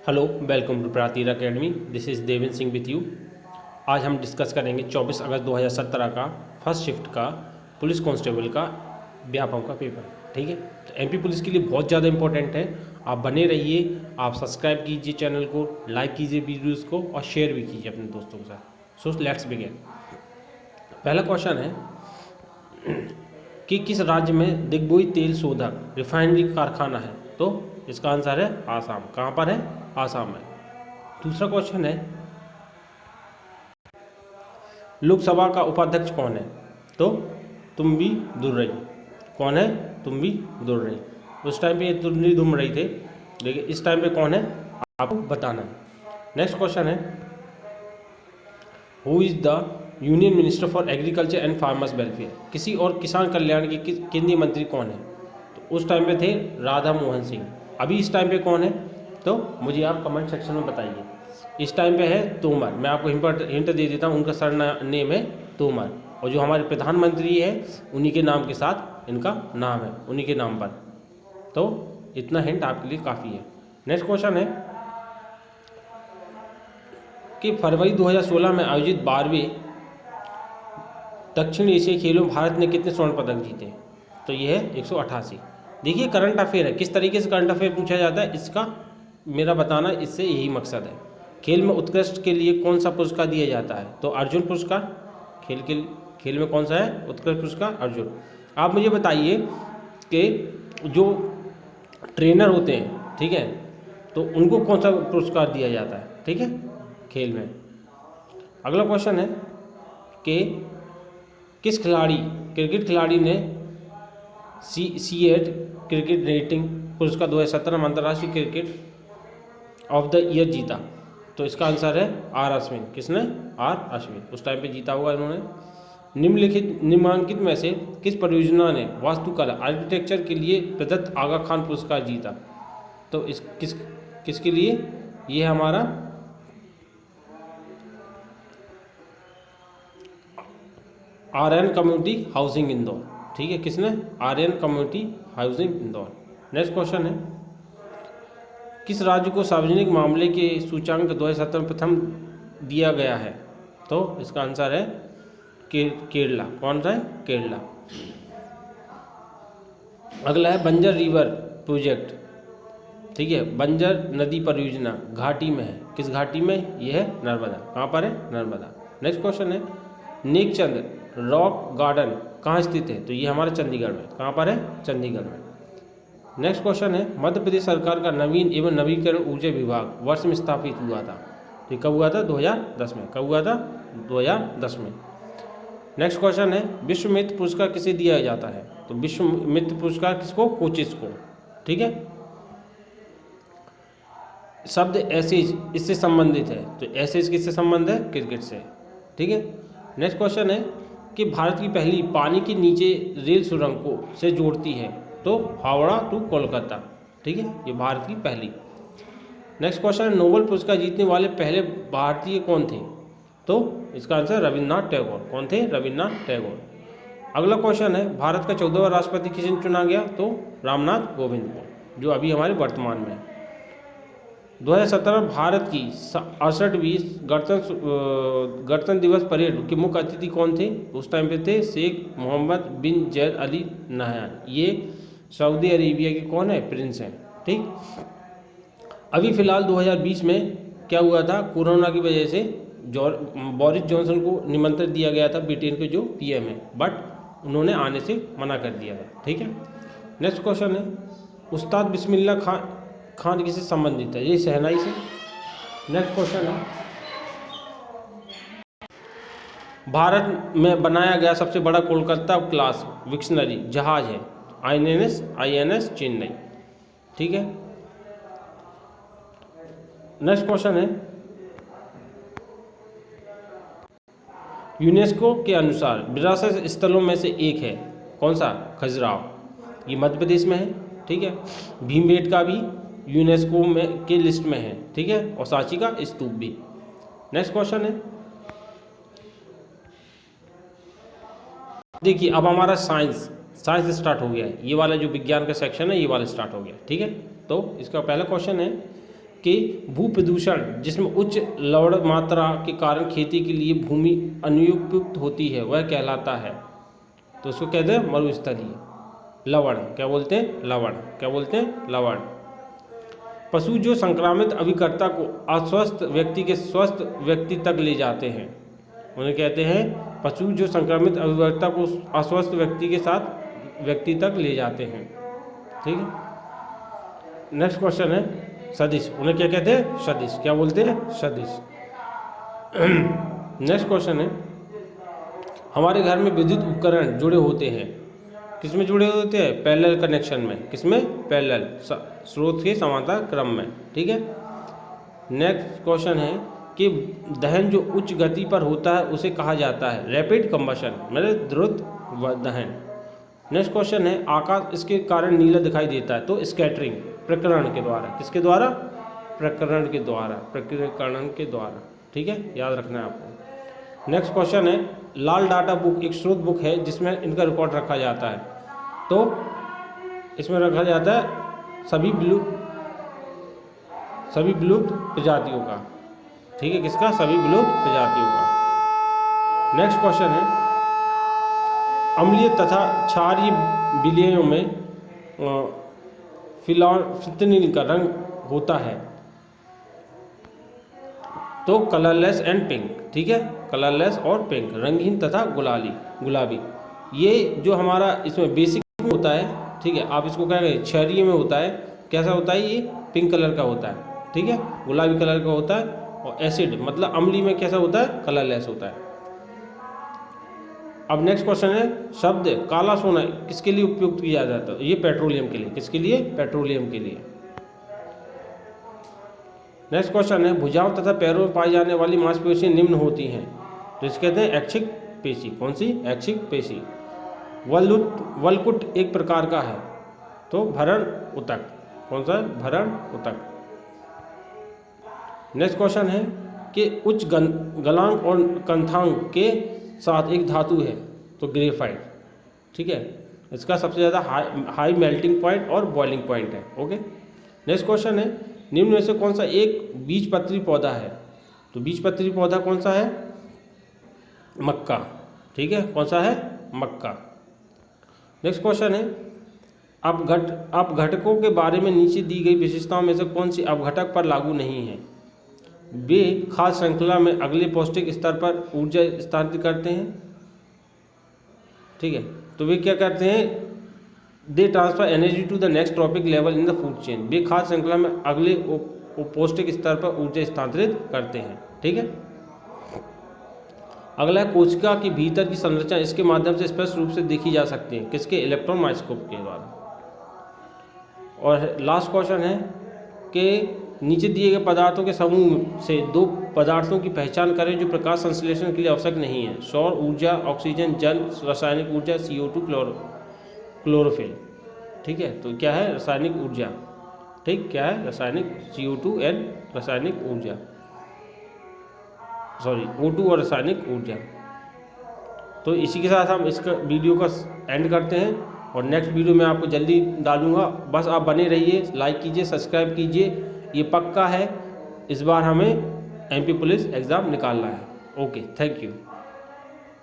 Hello, welcome to Prateer academy. This is Devendra Singh with you. आज हम discuss करेंगे 24 अगस्त 2017 का फर्स्ट शिफ्ट का पुलिस कांस्टेबल का व्यापक का पेपर। ठीक है, तो एमपी पुलिस के लिए बहुत ज़्यादा इंपॉर्टेंट है। आप बने रहिए, आप सब्सक्राइब कीजिए चैनल को, लाइक कीजिए वीडियोज़ को और शेयर भी कीजिए अपने दोस्तों के साथ। So let's begin. पहला क्वेश्चन है कि किस राज्य में दिग्बोई तेल शोधक रिफाइनरी कारखाना है? तो इसका आंसर है आसाम। कहाँ पर है? आसाम में। दूसरा क्वेश्चन है लोकसभा का उपाध्यक्ष कौन है? तो तुम्बी दुर्रई। कौन है? तुम्बी दुर्रई। उस टाइम पे ये तुमरी दुम रही थे, लेकिन इस टाइम पे कौन है आपको बताना है। नेक्स्ट क्वेश्चन है who is the union minister for agriculture and farmers welfare? किसी और किसान कल्याण के केंद्रीय मंत्री कौन है? तो उस टाइम पे थे राधा मोहन सिंह। अभी इस टाइम पे कौन है? तो मुझे आप कमेंट सेक्शन में बताइए। इस टाइम पे है तोमर। मैं आपको हिंट दे देता हूँ, उनका सर नेम है तोमर, और जो हमारे प्रधानमंत्री है उन्हीं के नाम के साथ इनका नाम है, उन्हीं के नाम पर। तो इतना हिंट आपके लिए काफ़ी है। नेक्स्ट क्वेश्चन है कि फरवरी 2016 में आयोजित 12वें दक्षिण एशियाई खेलों में भारत ने कितने स्वर्ण पदक जीते? तो ये है 188। देखिए, करंट अफेयर है, किस तरीके से करंट अफेयर पूछा जाता है इसका मेरा बताना, इससे यही मकसद है। खेल में उत्कृष्ट के लिए कौन सा पुरस्कार दिया जाता है? तो अर्जुन पुरस्कार। खेल में कौन सा है उत्कृष्ट पुरस्कार? अर्जुन। आप मुझे बताइए कि जो ट्रेनर होते हैं, ठीक है, तो उनको कौन सा पुरस्कार दिया जाता है? ठीक है, खेल में। अगला क्वेश्चन है कि किस क्रिकेट खिलाड़ी ने C8 क्रिकेट रेटिंग पुरस्कार 2017 में अंतर्राष्ट्रीय क्रिकेट ऑफ द ईयर जीता? तो इसका आंसर है आर अश्विन। किसने? आर अश्विन। उस टाइम पे जीता होगा इन्होंने। निम्नलिखित में से किस परियोजना ने वास्तुकला आर्किटेक्चर के लिए प्रदत्त आगा खान पुरस्कार जीता? तो किसके लिए? ये हमारा आर्यन कम्युनिटी हाउसिंग इंदौर। ठीक है, किसने? Aryan community housing Indore. Next question है किस राज्य को सार्वजनिक मामले के सूचांक 2017 में प्रथम दिया गया है? तो इसका आंसर है केरला। कौन सा है? केरला। अगला है बंजर रिवर प्रोजेक्ट। ठीक है, बंजर नदी परियोजना घाटी में है। किस घाटी में? यह है नर्मदा। कहाँ पर है? नर्मदा। नेक्स्ट क्वेश्चन है नेकचंद रॉक गार्डन कहाँ स्थित है? तो ये हमारे चंडीगढ़ में। कहाँ पर है? चंडीगढ़ में। नेक्स्ट क्वेश्चन है मध्य प्रदेश सरकार का नवीन एवं नवीकरण ऊर्जा विभाग वर्ष में स्थापित हुआ था? तो ये कब हुआ था? 2010 में। कब हुआ था? 2010 में। नेक्स्ट क्वेश्चन है विश्व मित्र पुरस्कार किसे दिया जाता है? तो विश्व मित्र पुरस्कार किसको? कोचेस को। ठीक है, शब्द एसेज इससे संबंधित है, तो एसेज किससे संबंध है? क्रिकेट से। ठीक है। नेक्स्ट क्वेश्चन है कि भारत की पहली पानी के नीचे रेल सुरंग को से जोड़ती है? तो हावड़ा टू कोलकाता। ठीक है, ये भारत की पहली। नेक्स्ट क्वेश्चन है नोबेल पुरस्कार जीतने वाले पहले भारतीय कौन थे? तो इसका आंसर रविन्द्रनाथ टैगोर। कौन थे? रविन्द्रनाथ टैगोर। अगला क्वेश्चन है भारत का 14वां राष्ट्रपति किसे चुना गया? तो रामनाथ कोविंद को, जो अभी हमारे वर्तमान में है। 2017 भारत की 68वीं गणतंत्र दिवस परेड के मुख्य अतिथि कौन थे? उस टाइम पे थे शेख मोहम्मद बिन जैद अली नहयान। ये सऊदी अरेबिया के कौन है? प्रिंस हैं। ठीक। अभी फिलहाल 2020 में क्या हुआ था? कोरोना की वजह से बोरिस जॉनसन को निमंत्रण दिया गया था, ब्रिटेन के जो PM है, बट उन्होंने आने से मना कर दिया था। ठीक है। नेक्स्ट क्वेश्चन है उस्ताद बिस्मिल्लाह खान किससे संबंधित है? ये शहनाई से। नेक्स्ट क्वेश्चन है भारत में बनाया गया सबसे बड़ा कोलकाता क्लास विक्शनरी जहाज है? INS चेन्नई। ठीक है। नेक्स्ट क्वेश्चन है यूनेस्को के अनुसार विरासत स्थलों में से एक है, कौन सा? खजुराहो। ये मध्य प्रदेश में है। ठीक है। भीमबेटका भी यूनेस्को में के लिस्ट में है। ठीक है, और सांची का स्तूप भी। नेक्स्ट क्वेश्चन है देखिए अब हमारा साइंस स्टार्ट हो गया है। ये वाला जो विज्ञान का सेक्शन है ये वाला स्टार्ट हो गया। ठीक है, तो इसका पहला क्वेश्चन है कि भू प्रदूषण जिसमें उच्च लवण मात्रा के कारण खेती के लिए भूमि अनुपयुक्त होती है वह कहलाता है। तो उसको कहते हैं मरुस्थलीय। लवण क्या बोलते हैं? लवण क्या बोलते हैं? लवण। पशु जो संक्रामित अभिकर्ता को अस्वस्थ व्यक्ति के स्वस्थ व्यक्ति तक ले जाते हैं उन्हें कहते हैं पशु जो संक्रामित अभिकर्ता को अस्वस्थ व्यक्ति के साथ व्यक्ति तक ले जाते हैं। ठीक है। नेक्स्ट क्वेश्चन है सदिश। उन्हें क्या कहते हैं? सदिश। क्या बोलते हैं? सदिश। नेक्स्ट क्वेश्चन है हमारे घर में विद्युत उपकरण जुड़े होते हैं। किसमें जुड़े होते हैं? पैरेलल कनेक्शन में। किसमें? पैरेलल, स्रोत के समांतर क्रम में। ठीक है। नेक्स्ट क्वेश्चन है कि दहन जो उच्च गति पर होता है उसे कहा जाता है रैपिड कंबशन, मतलब द्रुत दहन। नेक्स्ट क्वेश्चन है आकाश इसके कारण नीला दिखाई देता है। तो स्कैटरिंग, प्रकरण के द्वारा। किसके द्वारा? प्रकरण के द्वारा, प्रकीर्णन के द्वारा। ठीक है, याद रखना है आपको। नेक्स्ट क्वेश्चन है लाल डाटा बुक एक स्रोत बुक है जिसमें इनका रिकॉर्ड रखा जाता है। तो इसमें रखा जाता है सभी विलुप्त प्रजातियों का। ठीक है, किसका? सभी विलुप्त प्रजातियों का। नेक्स्ट क्वेश्चन है अम्लीय तथा क्षारीय विलयनों में फिनाइल का रंग होता है। तो कलरलेस एंड पिंक। ठीक है, कलरलेस और पिंक, रंगहीन तथा गुलाबी। ये जो हमारा इसमें बेसिक होता है, ठीक है, आप इसको क्या कहें? क्षारीय में होता है। कैसा होता है? ये पिंक कलर का होता है। ठीक है, गुलाबी कलर का होता है। और एसिड मतलब अम्लीय में कैसा होता है? कलरलेस होता है। अब नेक्स्ट क्वेश्चन है शब्द काला सोना किसके लिए उपयोग किया जाता है? ये पेट्रोलियम के लिए। किसके लिए? पेट्रोलियम के लिए। नेक्स्ट क्वेश्चन है भुजाओं तथा पैरों में पाई जाने वाली मांसपेशियां निम्न होती हैं। तो इसे कहते हैं ऐच्छिक पेशी। कौन सी? ऐच्छिक पेशी। वलकुट एक प्रकार का है। तो भरण ऊतक। कौन सा? भरण ऊतक। नेक्स्ट क्वेश्चन है कि उच्च गलांक और कंथांक के साथ एक धातु है। तो ग्रेफाइट। ठीक है, इसका सबसे ज़्यादा हाई मेल्टिंग पॉइंट और बॉइलिंग पॉइंट है। ओके। नेक्स्ट क्वेश्चन है निम्न में से कौन सा एक बीजपत्री पौधा है? तो बीजपत्री पौधा कौन सा है? मक्का। ठीक है, कौन सा है? मक्का। नेक्स्ट क्वेश्चन है अपघटकों के बारे में नीचे दी गई विशेषताओं में से कौन सी अपघटक पर लागू नहीं है? वे खाद्य श्रृंखला में अगले पौष्टिक स्तर पर ऊर्जा स्थानांतरित करते हैं। ठीक है, तो वे क्या करते हैं? They transfer energy to the next trophic level in the food chain. वे खाद्य श्रृंखला में अगले पौष्टिक स्तर पर ऊर्जा स्थानांतरित करते हैं। ठीक है। अगला है कोशिका के भीतर की संरचना इसके माध्यम से स्पष्ट रूप से देखी जा सकती है। किसके? इलेक्ट्रॉन माइक्रोस्कोप के द्वारा। और लास्ट क्वेश्चन है कि नीचे दिए गए पदार्थों के समूह से दो पदार्थों की पहचान करें जो प्रकाश संश्लेषण के लिए आवश्यक नहीं है। सौर ऊर्जा, ऑक्सीजन, जल, रासायनिक ऊर्जा, CO2, क्लोरोफिल। ठीक है, तो क्या है? रासायनिक ऊर्जा। ठीक, क्या है? रासायनिक CO2 एंड रासायनिक ऊर्जा, O2 और रासायनिक ऊर्जा। तो इसी के साथ हम इसका वीडियो का एंड करते हैं और नेक्स्ट वीडियो में आपको जल्दी डालूंगा। बस आप बने रहिए, लाइक कीजिए, सब्सक्राइब कीजिए। ये पक्का है इस बार हमें MP पुलिस एग्ज़ाम निकालना है। Okay, thank you.